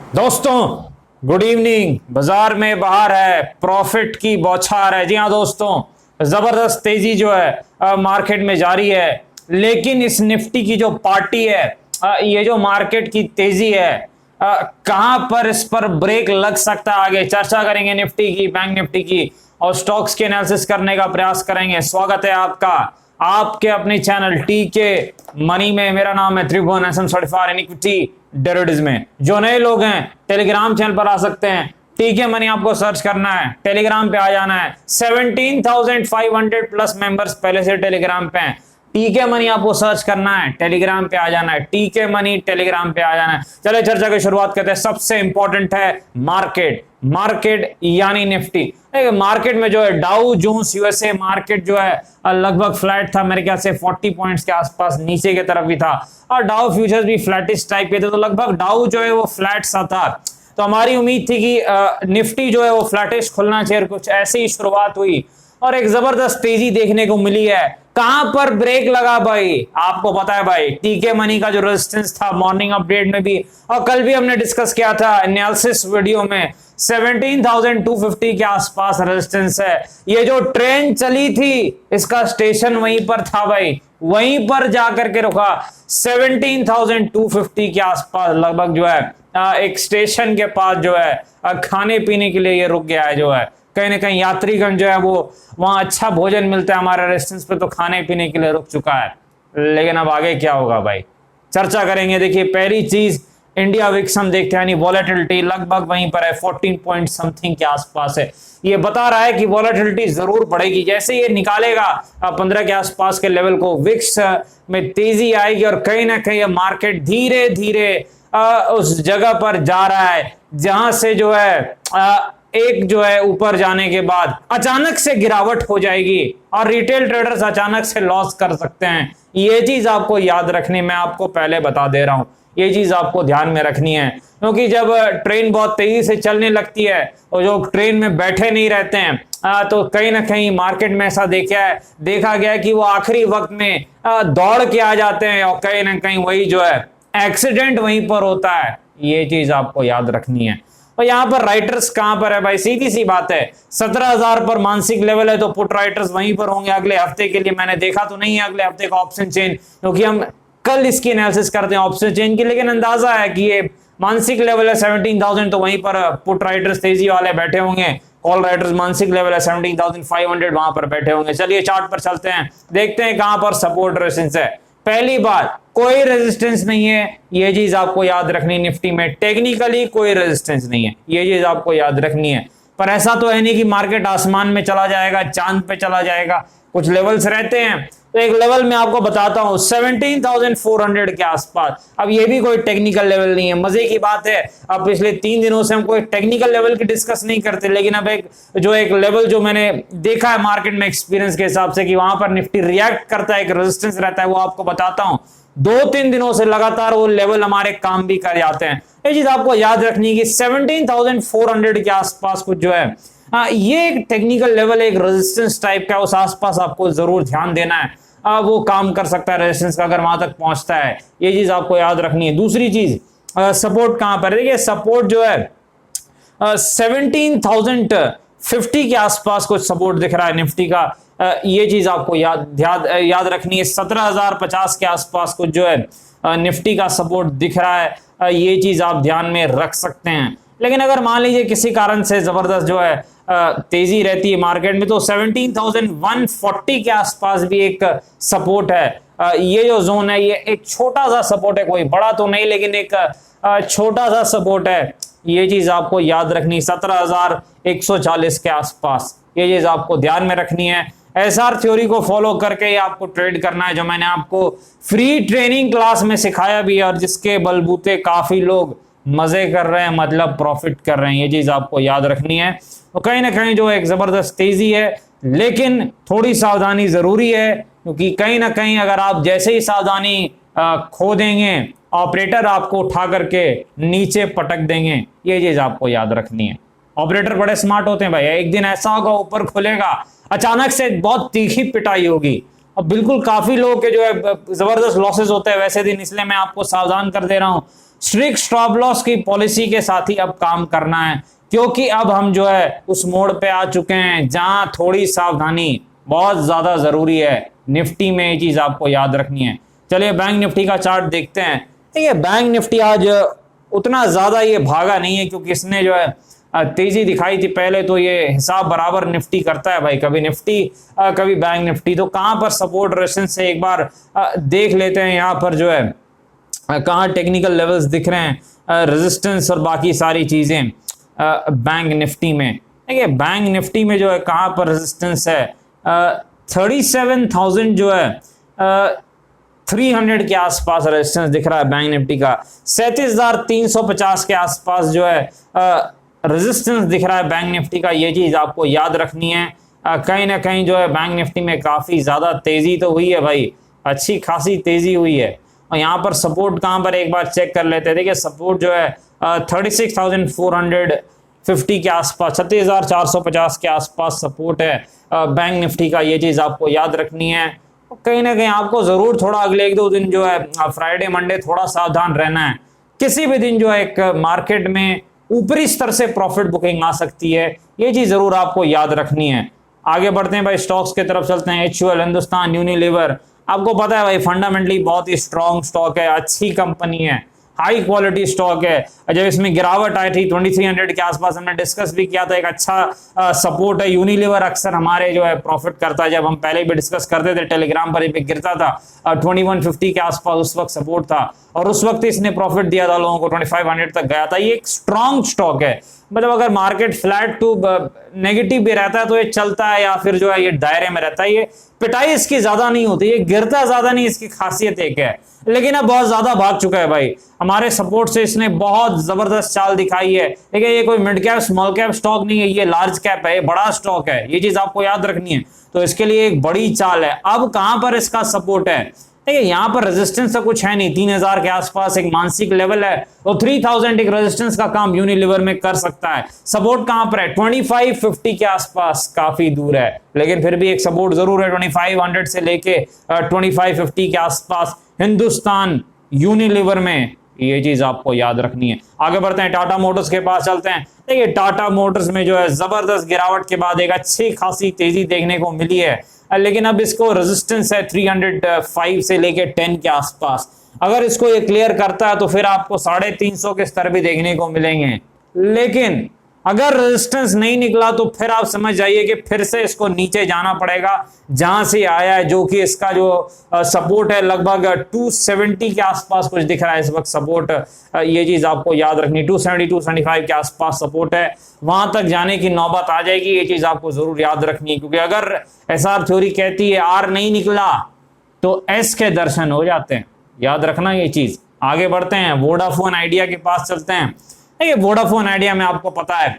दोस्तों good evening. बाजार में बाहर है, प्रॉफिट की बौछार है। जी हाँ दोस्तों, जबरदस्त तेजी जो है मार्केट में जारी है। लेकिन इस निफ्टी की जो पार्टी है, ये जो मार्केट की तेजी है, कहां पर इस पर ब्रेक लग सकता है, आगे चर्चा करेंगे निफ्टी की, बैंक निफ्टी की, और स्टॉक्स के एनालिसिस करने का प्रयास करेंगे। स्वागत है आपका आपके अपने चैनल टीके मनी में। मेरा नाम है Tribhuvan, SM certified in equity derivatives में। जो नए लोग हैं टेलीग्राम चैनल पर आ सकते हैं, टीके मनी आपको सर्च करना है, टेलीग्राम पे आ जाना है। 17,500 प्लस मेंबर्स पहले से टेलीग्राम पे हैं। टीके मनी आपको सर्च करना है, टेलीग्राम पे आ जाना है, टीके मनी टेलीग्राम पे आ जाना है। चलिए चर्चा की शुरुआत करते हैं। सबसे इंपॉर्टेंट है मार्केट यानी निफ्टी। मार्केट में जो है डाउ जोन्स यूएसए मार्केट जो है लगभग फ्लैट था, मेरे ख्याल से 40 पॉइंट्स के आसपास नीचे की तरफ भी था, और डाउ फ्यूचर्स भी फ्लैटिश टाइप के थे, तो लगभग डाउ जो है वो फ्लैट सा था। तो हमारी उम्मीद थी कि निफ्टी जो है वो फ्लैटिश खुलना चाहिए। कुछ ऐसी ही शुरुआत हुई और एक जबरदस्त तेजी देखने को मिली है। कहां पर ब्रेक लगा भाई, आपको पता है भाई, टीके मनी का जो रेजिस्टेंस था मॉर्निंग अपडेट में भी और कल भी हमने डिस्कस किया था एनालिसिस वीडियो में, 17,250 के आसपास रेजिस्टेंस है। ये जो ट्रेन चली थी इसका स्टेशन वहीं पर था भाई, वहीं पर जाकर के रुका। 17,250 के आसपास लगभग जो है एक स्टेशन के पास जो है खाने पीने के लिए ये रुक गया है। जो है कहीं ना कहीं यात्रीगण जो है वो वहां अच्छा भोजन मिलता है हमारे रेस्टोरेंट पे, तो खाने पीने के लिए रुक चुका है। लेकिन अब आगे क्या होगा भाई, चर्चा करेंगे। देखिए पहली चीज, इंडिया विक्स हम देखते हैं, यानी वॉलेटिलिटी लगभग वहीं पर है, 14 पॉइंट समथिंग के आसपास है। ये बता रहा है कि वॉलेटिलिटी जरूर बढ़ेगी। जैसे ये निकालेगा 15 के आसपास के लेवल को, विक्स में तेजी आएगी और कहीं ना कहीं मार्केट धीरे धीरे उस जगह पर जा रहा है जहां से जो है एक जो है ऊपर जाने के बाद अचानक से गिरावट हो जाएगी और रिटेल ट्रेडर्स अचानक से लॉस कर सकते हैं। ये चीज आपको याद रखनी, मैं आपको पहले बता दे रहा हूं, ये चीज आपको ध्यान में रखनी है। क्योंकि जब ट्रेन बहुत तेजी से चलने लगती है और जो ट्रेन में बैठे नहीं रहते हैं, तो कहीं ना कहीं मार्केट में ऐसा देखा गया कि वो आखिरी वक्त में दौड़ के आ जाते हैं और कहीं ना कहीं वही जो है एक्सीडेंट वहीं पर होता है। ये चीज आपको याद रखनी है। और यहाँ पर राइटर्स कहां पर है भाई, सीधी सी बात है, 17,000 पर मानसिक लेवल है, तो पुट राइटर्स वहीं पर होंगे अगले हफ्ते के लिए। मैंने देखा तो नहीं है अगले हफ्ते का ऑप्शन चेन, क्योंकि हम कल इसकी एनालिसिस करते हैं ऑप्शन चेन की, लेकिन अंदाजा है कि ये मानसिक लेवल है 17,000, तो वहीं पर पुट राइटर्स तेजी वाले बैठे होंगे। कॉल राइटर्स मानसिक लेवल है 17,500, वहां पर बैठे होंगे। चलिए चार्ट पर चलते हैं, देखते हैं कहां पर सपोर्ट रेजिस्टेंस है। पहली बात, कोई रेजिस्टेंस नहीं है, ये चीज आपको याद रखनी। निफ्टी में टेक्निकली कोई रेजिस्टेंस नहीं है, ये चीज आपको याद रखनी है। पर ऐसा तो है नहीं कि मार्केट आसमान में चला जाएगा, चांद पे चला जाएगा, कुछ लेवल्स रहते हैं। तो एक लेवल में आपको बताता हूं 17,400 के आसपास। अब ये भी कोई टेक्निकल लेवल नहीं है। मजे की बात है, अब पिछले 3 दिनों से हम कोई टेक्निकल लेवल की डिस्कस नहीं करते, लेकिन अब एक लेवल जो मैंने देखा है मार्केट में एक्सपीरियंस के हिसाब से कि वहां पर निफ्टी रिएक्ट करता है, एक रेजिस्टेंस रहता है, वो आपको बताता हूं। 2-3 दिनों से लगातार वो लेवल हमारे काम भी कर जाते हैं। ये चीज आपको याद रखनी है कि 17,400 के आसपास कुछ जो है ये एक टेक्निकल लेवल, एक रेजिस्टेंस टाइप का, उस आसपास आपको जरूर ध्यान देना है। वो काम कर सकता है रेजिस्टेंस का अगर वहां तक पहुंचता है, ये चीज आपको याद रखनी है। दूसरी चीज, सपोर्ट कहां पर है, देखिए सपोर्ट जो है 17,050 के आसपास कुछ सपोर्ट दिख रहा है निफ्टी का। ये चीज आपको याद रखनी है। 17,050 के आसपास कुछ जो है निफ्टी का सपोर्ट दिख रहा है, ये चीज आप ध्यान में रख सकते हैं। लेकिन अगर मान लीजिए किसी कारण से जबरदस्त जो है तेजी रहती है मार्केट में, तो 17,140 के आसपास भी एक सपोर्ट है। ये जो जोन है ये एक छोटा सा सपोर्ट है, कोई बड़ा तो नहीं, लेकिन एक छोटा सा सपोर्ट है। ये चीज आपको याद रखनी, 17,140 के आसपास, ये चीज आपको ध्यान में रखनी है। एसआर थ्योरी को फॉलो करके ही आपको ट्रेड करना है, जो मैंने आपको फ्री ट्रेनिंग क्लास में सिखाया भी है और जिसके बलबूते काफी लोग मजे कर रहे हैं, मतलब प्रॉफिट कर रहे हैं। ये चीज आपको याद रखनी है। तो कहीं ना कहीं जो एक जबरदस्त तेजी है, लेकिन थोड़ी सावधानी जरूरी है, क्योंकि कहीं ना कहीं अगर आप जैसे ही सावधानी खो देंगे, ऑपरेटर आपको उठा करके नीचे पटक देंगे। ये चीज आपको याद रखनी है। ऑपरेटर बड़े स्मार्ट होते हैं भाई, एक दिन ऐसा होगा ऊपर खुलेगा, अचानक से बहुत तीखी पिटाई होगी और बिल्कुल काफी लोगों के जो है जबरदस्त लॉसेस होते हैं वैसे दिन, इसलिए मैं आपको सावधान कर दे रहा हूं। स्ट्रिक्ट स्टॉप लॉस की पॉलिसी के साथ ही अब काम करना है, क्योंकि अब हम जो है उस मोड़ पे आ चुके हैं जहां थोड़ी सावधानी बहुत ज्यादा जरूरी है। निफ्टी में ये चीज आपको याद रखनी है। चलिए बैंक निफ्टी का चार्ट देखते हैं। देखिए बैंक निफ्टी आज उतना ज्यादा ये भागा नहीं है, क्योंकि इसने जो है तेजी दिखाई थी पहले, तो ये हिसाब बराबर निफ्टी करता है भाई, कभी निफ्टी कभी बैंक निफ्टी। तो कहां पर सपोर्ट रेजिस्टेंस है एक बार देख लेते हैं। यहाँ पर जो है कहां टेक्निकल लेवल्स दिख रहे हैं, रेजिस्टेंस और बाकी सारी चीजें बैंक निफ्टी में। देखिए बैंक निफ्टी में जो है कहां पर रेजिस्टेंस है, 37,000 जो है 300 के आसपास रेजिस्टेंस दिख रहा है बैंक निफ्टी का। 37,350 के आसपास जो है रेजिस्टेंस दिख रहा है बैंक निफ्टी का। ये चीज आपको याद रखनी है। कहीं ना कहीं जो है बैंक निफ्टी में काफी ज्यादा तेजी तो हुई है भाई, अच्छी खासी तेजी हुई है। और यहाँ पर सपोर्ट कहां पर एक बार चेक कर लेते हैं। देखिए सपोर्ट जो है 36,450 के आसपास, 36,450 के आसपास सपोर्ट है बैंक निफ्टी का। ये चीज आपको याद रखनी है। कहीं ना कहीं आपको जरूर थोड़ा अगले एक दो दिन जो है फ्राइडे मंडे थोड़ा सावधान रहना है। किसी भी दिन जो है एक मार्केट में ऊपरी स्तर से प्रॉफिट बुकिंग आ सकती है, ये चीज जरूर आपको याद रखनी है। आगे बढ़ते हैं भाई, स्टॉक्स की तरफ चलते हैं। HUL, हिंदुस्तान यूनिलीवर, आपको पता है भाई फंडामेंटली बहुत ही स्ट्रॉन्ग स्टॉक है, अच्छी कंपनी है, हाई क्वालिटी स्टॉक है। जब इसमें गिरावट आई थी 2300 के आसपास, हमने डिस्कस भी किया था, एक अच्छा सपोर्ट है। यूनिलीवर अक्सर हमारे जो है प्रॉफिट करता है, जब हम पहले भी डिस्कस करते थे टेलीग्राम पर भी गिरता था 2150 के आसपास, उस वक्त सपोर्ट था और उस वक्त इसने प्रॉफिट दिया था लोगों को, 2500 तक गया था। ये एक स्ट्रॉन्ग स्टॉक है, मतलब अगर मार्केट फ्लैट टू नेगेटिव भी रहता है तो ये चलता है, या फिर जो है ये दायरे में रहता है। ये पिटाई इसकी ज्यादा नहीं होती, ये गिरता ज्यादा नहीं, इसकी खासियत एक है। लेकिन अब बहुत ज्यादा भाग चुका है भाई, हमारे सपोर्ट से इसने बहुत जबरदस्त चाल दिखाई है। देखिए ये कोई mid cap small cap stock नहीं है, ये लार्ज कैप है, ये बड़ा स्टॉक है, ये चीज आपको याद रखनी है। तो इसके लिए एक बड़ी चाल है। अब कहां पर इसका सपोर्ट है, देखिए यहां पर रेजिस्टेंस तो कुछ है नहीं, 3000 के आसपास एक मानसिक लेवल है, तो 3000 एक रेजिस्टेंस का काम यूनिलीवर में कर सकता है। सपोर्ट कहां पर है, 2550 के आसपास, काफी दूर है, लेकिन फिर भी एक सपोर्ट जरूर है 2500 से लेके 2550 के आसपास हिंदुस्तान यूनिलीवर में। ये चीज आपको याद रखनी है। आगे बढ़ते हैं, टाटा मोटर्स के पास चलते हैं। देखिए टाटा मोटर्स में जो है जबरदस्त गिरावट के बाद एक अच्छी खासी तेजी देखने को मिली है, लेकिन अब इसको रेजिस्टेंस है 305 से लेके 10 के आसपास। अगर इसको ये क्लियर करता है तो फिर आपको 350 के स्तर भी देखने को मिलेंगे, लेकिन अगर रेजिस्टेंस नहीं निकला तो फिर आप समझ जाइए कि फिर से इसको नीचे जाना पड़ेगा जहां से आया है, जो कि इसका जो सपोर्ट है लगभग 270 के आसपास कुछ दिख रहा है इस वक्त सपोर्ट। ये चीज आपको याद रखनी, 270 275 के आसपास सपोर्ट है, वहां तक जाने की नौबत आ जाएगी। ये चीज आपको जरूर याद रखनी है, क्योंकि अगर SR थ्योरी कहती है R नहीं निकला तो S के दर्शन हो जाते हैं, याद रखना ये चीज। आगे बढ़ते हैं, वोडाफोन आइडिया के पास चलते हैं। देखिए वोडाफोन आइडिया में आपको पता है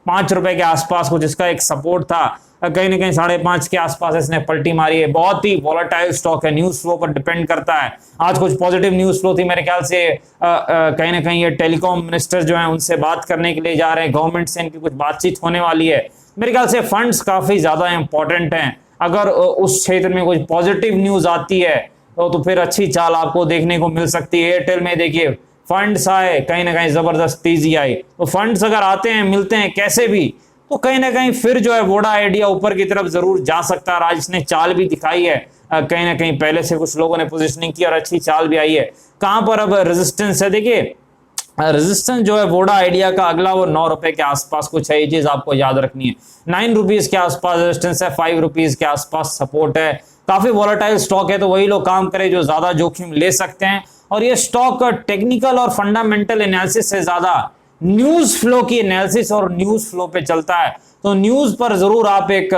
5 रुपए के आसपास कुछ इसका एक सपोर्ट था, कहीं ना कहीं 5.5 के आसपास इसने पलटी मारी है। बहुत ही वॉलेटाइल स्टॉक है, न्यूज फ्लो पर डिपेंड करता है। आज कुछ पॉजिटिव न्यूज फ्लो थी, मेरे ख्याल से कहीं ना कहीं ये टेलीकॉम मिनिस्टर जो है उनसे बात करने के लिए जा रहे हैं, गवर्नमेंट से इनकी कुछ बातचीत होने वाली है। मेरे ख्याल से फंड्स काफी ज्यादा इंपॉर्टेंट हैं, अगर उस क्षेत्र में कुछ पॉजिटिव न्यूज आती है तो फिर अच्छी चाल आपको देखने को मिल सकती है। एयरटेल में देखिए फंड्स आए, कहीं ना कहीं जबरदस्त तेजी आई, तो फंड्स अगर आते हैं मिलते हैं कैसे भी, तो कहीं ना कहीं फिर जो है वोडा आइडिया ऊपर की तरफ जरूर जा सकता है। आज इसने चाल भी दिखाई है, कहीं ना कहीं पहले से कुछ लोगों ने पोजीशनिंग की और अच्छी चाल भी आई है। कहां पर अब रेजिस्टेंस है, देखिए रेजिस्टेंस जो है वोडा आइडिया का अगला वो 9 रुपए के आसपास कुछ है, ये चीज आपको याद रखनी है। 9 रुपीज के आसपास रेजिस्टेंस है, 5 रुपीज के आसपास सपोर्ट है। काफी वॉलेटाइल स्टॉक है, तो वही लोग काम करें जो ज्यादा जोखिम ले सकते हैं। और ये स्टॉक टेक्निकल और फंडामेंटल एनालिसिस से ज्यादा न्यूज फ्लो की एनालिसिस और न्यूज फ्लो पे चलता है, तो न्यूज पर जरूर आप एक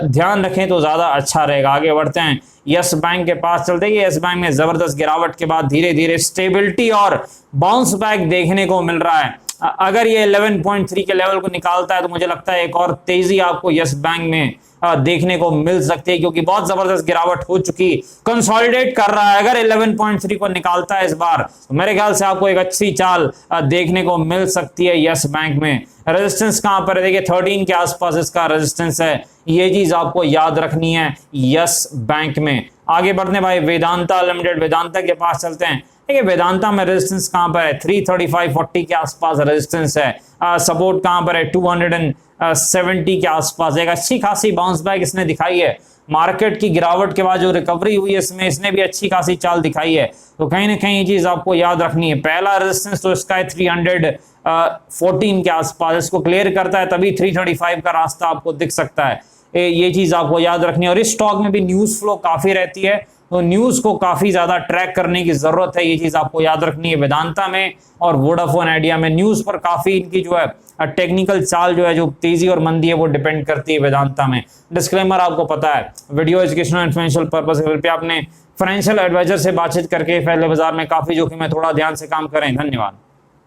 ध्यान रखें तो ज्यादा अच्छा रहेगा। आगे बढ़ते हैं, यस बैंक के पास चलते हैं। यस बैंक में जबरदस्त गिरावट के बाद धीरे धीरे स्टेबिलिटी और बाउंस बैक देखने को मिल रहा है। अगर ये 11.3 के लेवल को निकालता है तो मुझे लगता है एक और तेजी आपको यस बैंक में देखने को मिल सकती है, क्योंकि बहुत जबरदस्त गिरावट हो चुकी, कंसोलिडेट कर रहा है। अगर 11.3 को निकालता है इस बार तो मेरे ख्याल से आपको एक अच्छी चाल देखने को मिल सकती है यस बैंक में। रेजिस्टेंस कहां पर है, देखिए 13 के आसपास इसका रेजिस्टेंस है, ये चीज आपको याद रखनी है यस बैंक में। आगे बढ़ने भाई, वेदांता लिमिटेड, वेदांता के पास चलते हैं। देखिए वेदांता में रेजिस्टेंस कहां पर है, 335.40 के आसपास रेजिस्टेंस है, सपोर्ट कहां पर है 270 के आसपास। एक अच्छी खासी बाउंस बैक इसने दिखाई है, मार्केट की गिरावट के बाद जो रिकवरी हुई है इसमें इसने भी अच्छी खासी चाल दिखाई है। तो कहीं ना कहीं ये चीज आपको याद रखनी है, पहला रेजिस्टेंस तो इसका है 314 के आसपास, इसको क्लियर करता है तभी 335 का रास्ता आपको दिख सकता है, ये चीज आपको याद रखनी है। और इस स्टॉक में भी न्यूज फ्लो काफी रहती है, तो न्यूज को काफी ज्यादा ट्रैक करने की जरूरत है, ये चीज आपको याद रखनी है। वेदांता में और वोडाफोन आइडिया में न्यूज पर काफी इनकी जो है टेक्निकल चाल जो है, जो तेजी और मंदी है वो डिपेंड करती है वेदांता में। डिस्क्लेमर आपको पता है, video educational and financial purpose कृपया आपने फाइनेंशियल एडवाइजर से बातचीत करके पहले बाजार में काफी जोखिम है, थोड़ा ध्यान से काम करें। धन्यवाद।